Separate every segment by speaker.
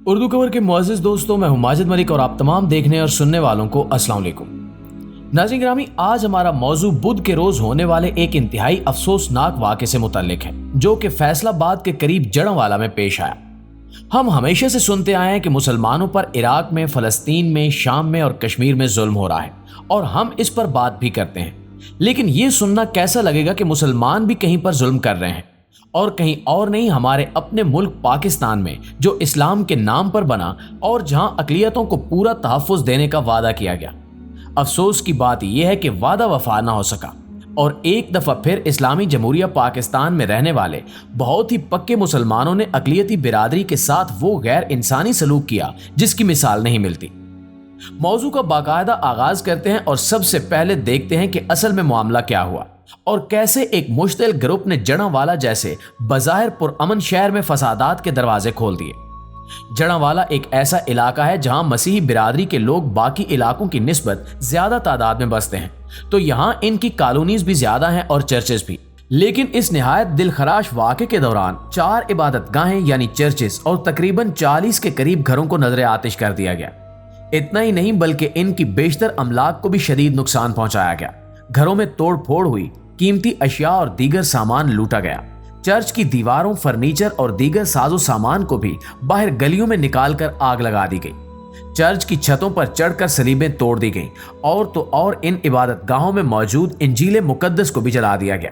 Speaker 1: Urdu cover के मुअज़्ज़िज़ दोस्तों, मैं हूं माजिद मलिक और आप तमाम देखने और सुनने वालों को अस्सलाम वालेकुम। नाज़रीन गिरामी, आज हमारा मौजू बुध के रोज होने वाले एक इंतहाई अफसोसनाक वाक़े से मुतल्लिक है जो कि फैसलाबाद के करीब जड़ांवाला में पेश आया। हम हमेशा से सुनते आए हैं कि मुसलमानों पर इराक में, फ़लस्तीन में, शाम में और कश्मीर में जुल्म हो रहा है और हम इस पर बात भी करते हैं, लेकिन ये सुनना कैसा लगेगा कि मुसलमान भी कहीं पर जुल्म कर रहे हैं और कहीं और नहीं, हमारे अपने मुल्क पाकिस्तान में, जो इस्लाम के नाम पर बना और जहां अक़लियतों को पूरा तहफ़्फ़ुज़ देने का वादा किया गया। अफसोस की बात यह है कि वादा वफा ना हो सका और एक दफ़ा फिर इस्लामी जमहूरिया पाकिस्तान में रहने वाले बहुत ही पक्के मुसलमानों ने अक़लियती बिरादरी के साथ वो गैर इंसानी सलूक किया जिसकी मिसाल नहीं मिलती। मौजू का बाकायदा आगाज करते हैं और सबसे पहले देखते हैं कि असल में मामला क्या हुआ और कैसे एक मुश्तिल ग्रुप ने जड़ांवाला जैसे बज़ाहिर पुरअमन शहर में फसादात के दरवाजे खोल दिए। जड़ांवाला एक ऐसा इलाका है जहां मसीही बिरादरी के लोग बाकी इलाकों की निस्बत ज्यादा तादाद में बसते हैं, तो यहां इनकी कॉलोनीज भी ज्यादा हैं और चर्चेस भी। लेकिन इस निहायत दिलखराश वाक़े के दौरान 4 इबादतगाहें यानी चर्चेस और तकरीबन 40 के करीब घरों को नजर आतिश कर दिया गया। इतना ही नहीं बल्कि इनकी बेशतर अमलाक को भी शदीद नुकसान पहुंचाया गया। घरों में तोड़ फोड़ हुई, कीमती अशिया और दीगर सामान लूटा गया। चर्च की दीवारों, फर्नीचर और दीगर साजो सामान को भी बाहर गलियों में निकालकर आग लगा दी गई। चर्च की छतों पर चढ़कर सलीबें तोड़ दी गईं और तो और इन इबादतगाहों में मौजूद इंजील मुकद्दस को भी जला दिया गया।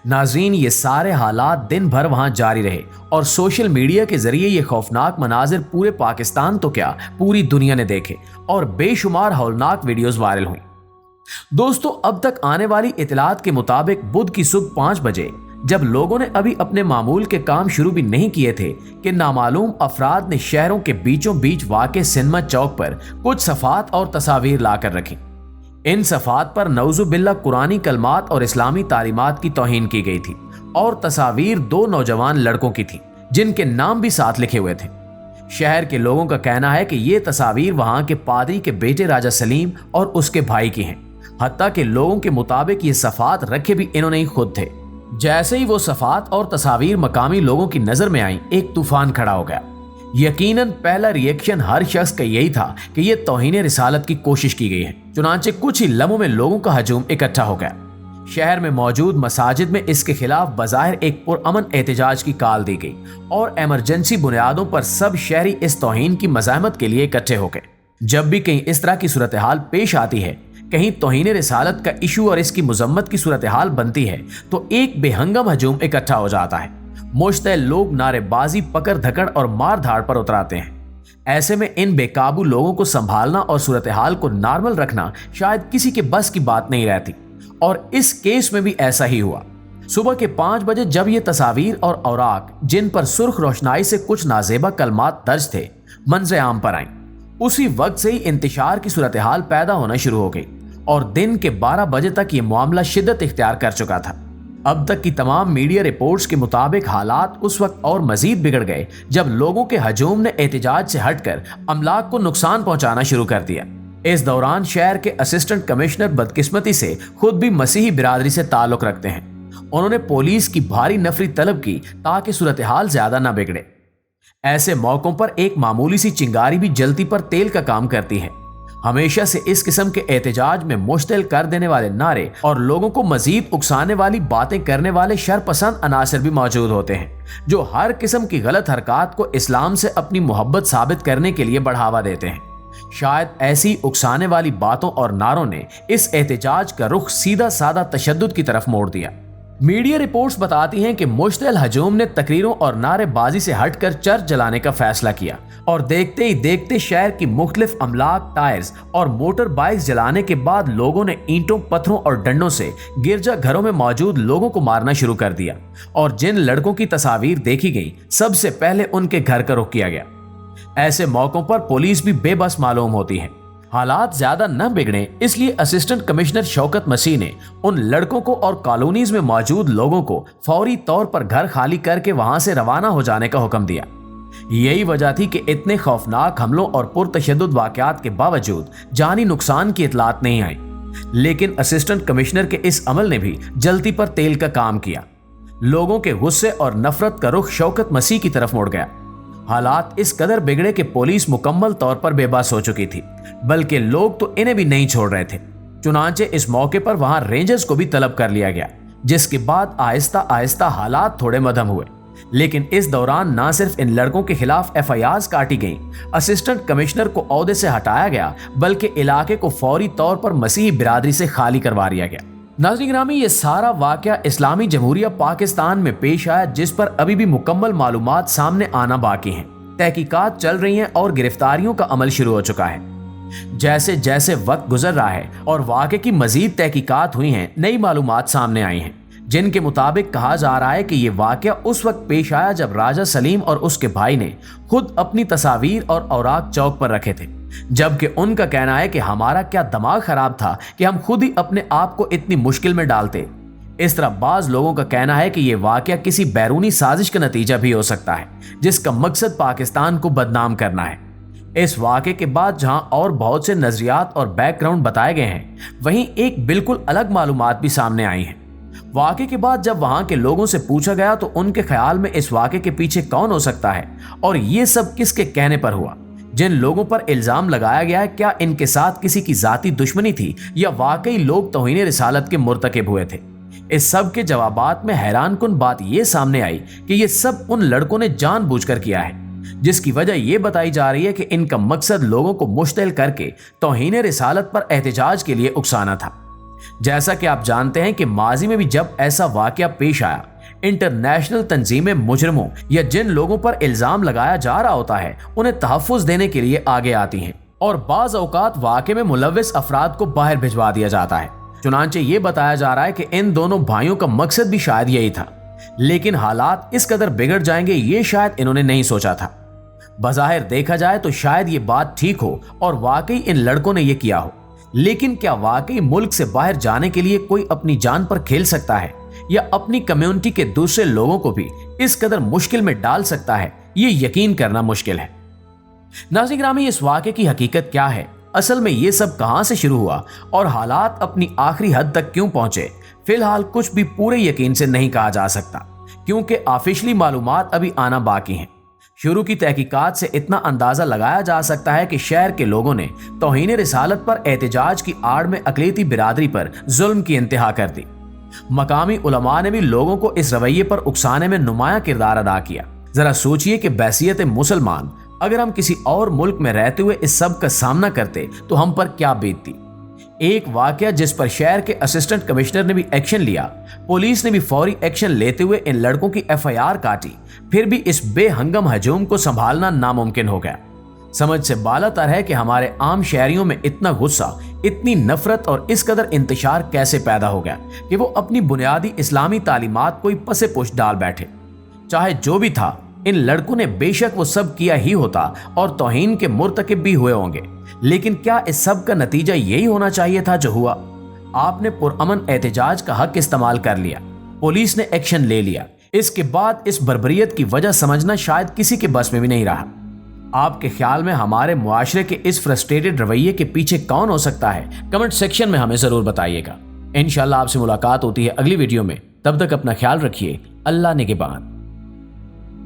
Speaker 1: नाज़रीन, ये सारे हालात दिन भर वहां जारी रहे और सोशल मीडिया के जरिए ये खौफनाक मनाजिर पूरे पाकिस्तान तो क्या पूरी दुनिया ने देखे और बेशुमार हौलनाक वीडियोस वायरल हुई। दोस्तों, अब तक आने वाली इतलात के मुताबिक बुध की सुबह 5 बजे, जब लोगों ने अभी अपने मामूल के काम शुरू भी नहीं किए थे, कि नामालूम अफराद ने शहरों के बीचों बीच वाक़े सिनेमा चौक पर कुछ सफ़ात और तस्वीर लाकर रखी। इन सफ़ात पर नऊज़ुबिल्लाह कुरानी कलमात और इस्लामी तालीमात की तौहीन की गई थी और तस्वीर 2 नौजवान लड़कों की थी जिनके नाम भी साथ लिखे हुए थे। शहर के लोगों का कहना है कि ये तस्वीर वहां के पादरी के बेटे राजा सलीम और उसके भाई की हैं। हत्ता के लोगों के मुताबिक ये सफ़ात रखे भी इन्होंने ही खुद थे। जैसे ही वो सफ़ात और तस्वीर मकामी लोगों की नजर में आई, एक तूफान खड़ा हो गया। यकीनन पहला रिएक्शन हर शख्स का यही था कि ये तौहीन रिसालत की कोशिश की गई है। चुनांचे कुछ ही लम्हों में लोगों का हजूम इकट्ठा हो गया। शहर में मौजूद मसाजिद में इसके खिलाफ बज़ाहिर एक पुरअमन एहतजाज की काल दी गई और एमरजेंसी बुनियादों पर सब शहरी इस तौहीन की मज़ाहमत के लिए इकट्ठे हो गए। जब भी कहीं इस तरह की सूरत हाल पेश आती है, कहीं तौहीन रिसालत का इशू और इसकी मुजम्मत की सूरत हाल बनती है, तो एक बेहंगम हजूम इकट्ठा हो जाता है। मुश्तइल लोग नारेबाजी, पकड़ धकड़ और मार धाड़ पर उतराते हैं। ऐसे में इन बेकाबू लोगों को संभालना और सूरत हाल को नॉर्मल रखना शायद किसी के बस की बात नहीं रहती और इस केस में भी ऐसा ही हुआ। सुबह के 5 बजे जब ये तस्वीर और औराक, जिन पर सुर्ख रोशनाई से कुछ नाजेबा कलमात दर्ज थे, मंजर आम पर आईं, उसी वक्त से ही इंतशार की सूरत हाल पैदा होना शुरू हो गई और दिन के 12 बजे तक ये मामला शिद्दत इख्तियार कर चुका था। अब तक की तमाम मीडिया रिपोर्ट्स के मुताबिक हालात उस वक्त और मजीद बिगड़ गए जब लोगों के हजूम ने एहतजाज से हटकर अमलाक को नुकसान पहुंचाना शुरू कर दिया। इस दौरान शहर के असिस्टेंट कमिश्नर बदकिस्मती से खुद भी मसीही बिरादरी से ताल्लुक रखते हैं। उन्होंने पुलिस की भारी नफरी तलब की ताकि सूरत हाल ज्यादा न बिगड़े। ऐसे मौकों पर एक मामूली सी चिंगारी भी जलती पर तेल का काम करती है। हमेशा से इस किस्म के एहतजाज में मुश्तिल कर देने वाले नारे और लोगों को मजीद उकसाने वाली बातें करने वाले शरपसंद अनासर भी मौजूद होते हैं, जो हर किस्म की गलत हरकत को इस्लाम से अपनी मोहब्बत साबित करने के लिए बढ़ावा देते हैं। शायद ऐसी उकसाने वाली बातों और नारों ने इस एहतजाज का रुख सीधा साधा तशद्दुद की तरफ मोड़ दिया। मीडिया रिपोर्ट्स बताती हैं कि मुश्तिल हजूम ने तकरीरों और नारेबाजी से हटकर चर्च जलाने का फैसला किया और देखते ही देखते शहर की मुख्तलिफ अमलाक, टायर्स और मोटर बाइक्स जलाने के बाद लोगों ने ईंटों, पत्थरों और डंडों से गिरजा घरों में मौजूद लोगों को मारना शुरू कर दिया और जिन लड़कों की तस्वीर देखी गई, सबसे पहले उनके घर का रुख किया गया। ऐसे मौकों पर पुलिस भी बेबस मालूम होती है। हालात ज्यादा न बिगड़े इसलिए असिस्टेंट कमिश्नर शौकत मसीह ने उन लड़कों को और कॉलोनीज में मौजूद लोगों को फौरी तौर पर घर खाली करके वहां से रवाना हो जाने का हुक्म दिया। यही वजह थी कि इतने खौफनाक हमलों और पुरतशद्दुद वाकयात के बावजूद जानी नुकसान की इतलात नहीं आई, लेकिन असिस्टेंट कमिश्नर के इस अमल ने भी जल्दी पर तेल का काम किया। लोगों के गुस्से और नफरत का रुख शौकत मसीह की तरफ मुड़ गया। हालात इस कदर बिगड़े कि पुलिस मुकम्मल तौर पर बेबस हो चुकी थी, बल्कि लोग तो इन्हें भी नहीं छोड़ रहे थे। चुनांचे इस मौके पर वहां रेंजर्स को भी तलब कर लिया गया, जिसके बाद आहिस्ता आहिस्ता हालात थोड़े मध्यम हुए। लेकिन इस दौरान न सिर्फ इन लड़कों के खिलाफ FIRs काटी गईं, असिस्टेंट कमिश्नर को ओहदे से हटाया गया, बल्कि इलाके को फौरी तौर पर मसीही बिरादरी से खाली करवा दिया गया। नाज़रीन गिरामी, ये सारा वाकया इस्लामी जमहूरिया पाकिस्तान में पेश आया, जिस पर अभी भी मुकम्मल मालूमात सामने आना बाकी हैं। तहकीकात चल रही हैं और गिरफ्तारियों का अमल शुरू हो चुका है। जैसे जैसे वक्त गुजर रहा है और वाकये की मजीद तहकीकात हुई हैं, नई मालूमात सामने आई हैं, जिनके मुताबिक कहा जा रहा है कि ये वाकया उस वक्त पेश आया जब राजा सलीम और उसके भाई ने खुद अपनी तस्वीर और औराक चौक पर रखे थे, जबकि उनका कहना है कि हमारा क्या दिमाग खराब था कि हम खुद ही अपने आप को इतनी मुश्किल में डालते। इस तरह बाज लोगों का कहना है कि यह वाकया किसी बैरूनी साजिश का नतीजा भी हो सकता है, जिसका मकसद पाकिस्तान को बदनाम करना है। इस वाकये के बाद जहां और बहुत से नजरियात और बैकग्राउंड बताए गए हैं, वहीं एक बिल्कुल अलग मालूमात भी सामने आई हैं। वाकये के बाद जब वहां के लोगों से पूछा गया तो उनके ख्याल में इस वाकये के पीछे कौन हो सकता है और ये सब किसके कहने पर हुआ। जिन लोगों पर इल्जाम लगाया गया है, क्या इनके साथ किसी की जाती दुश्मनी थी या वाकई लोग तौहीन रिसालत के मुर्तकिब हुए थे। इस सब के जवाबात में हैरानकुन बात यह सामने आई कि ये सब उन लड़कों ने जानबूझकर किया है, जिसकी वजह यह बताई जा रही है कि इनका मकसद लोगों को मुश्तिल करके तौहीन रिसालत पर एहतजाज के लिए उकसाना था। जैसा कि आप जानते हैं कि माजी में भी जब ऐसा वाकया पेश आया, इंटरनेशनल तंजीमें मुजरिमों या जिन लोगों पर इल्जाम लगाया जा रहा होता है उन्हें तहफ़्फ़ुज़ देने के लिए आगे आती हैं और बाज़ औक़ात वाक़े में मुलव्विस अफराद को बाहर भिजवा दिया जाता है। चुनांचे ये बताया जा रहा है कि इन दोनों भाइयों का मकसद भी शायद यही था, लेकिन हालात इस कदर बिगड़ जाएंगे ये शायद इन्होंने नहीं सोचा था। बज़ाहिर देखा जाए तो शायद ये बात ठीक हो और वाकई इन लड़कों ने ये किया हो, लेकिन क्या वाकई मुल्क से बाहर जाने के लिए कोई अपनी जान पर खेल सकता है या अपनी कम्युनिटी के दूसरे लोगों को भी इस कदर मुश्किल में डाल सकता है? ये यकीन करना मुश्किल है। नाज़रीन गिरामी, इस वाक़े की हकीकत क्या है? असल में ये सब कहां से शुरू हुआ और हालात अपनी आखिरी हद तक क्यों पहुंचे? फिलहाल कुछ भी पूरे यकीन से नहीं कहा जा सकता, क्योंकि ऑफिशियली मालूमात अभी आना बाकी हैं। शुरू की तहकीकात से इतना अंदाजा लगाया जा सकता है कि शहर के लोगों ने तौहीन रिसालत पर एहतजाज की आड़ में अक़लियती बिरादरी पर जुल्म की इंतहा कर दी। मकामी उलमा ने भी लोगों को इस रवैये पर उकसाने में नुमाया किरदार अदा किया। जरा सोचिए कि बैसियत मुसलमान अगर हम किसी और मुल्क में रहते हुए इस सब का सामना करते तो हम पर क्या बीतती। एक वाकया जिस पर शहर के असिस्टेंट कमिश्नर ने भी एक्शन लिया, पुलिस ने भी फौरी एक्शन लेते हुए इन लड़कों की FIR काटी, फिर भी इस बेहंगम हजूम को संभालना नामुमकिन हो गया। समझ से बालातर है कि हमारे आम शहरियों में इतना गुस्सा, इतनी नफरत और इस कदर इंतशार कैसे पैदा हो गया कि वो अपनी बुनियादी इस्लामी तालीमात को ही पसे पुश डाल बैठे। चाहे जो भी था, इन लड़कों ने बेशक वो सब किया ही होता और तौहीन के मुर्तकिब भी हुए होंगे, लेकिन क्या इस सब का नतीजा यही होना चाहिए था जो हुआ? आपने पुरअमन एहतजाज का हक इस्तेमाल कर लिया, पुलिस ने एक्शन ले लिया, इसके बाद इस बर्बरियत की वजह समझना शायद किसी के बस में भी नहीं रहा। आपके ख्याल में हमारे मुआशरे के इस फ्रस्ट्रेटेड रवैये के पीछे कौन हो सकता है? कमेंट सेक्शन में हमें जरूर बताइएगा। इंशाल्लाह आपसे मुलाकात होती है अगली वीडियो में। तब तक अपना ख्याल रखिए। अल्लाह निगहबान।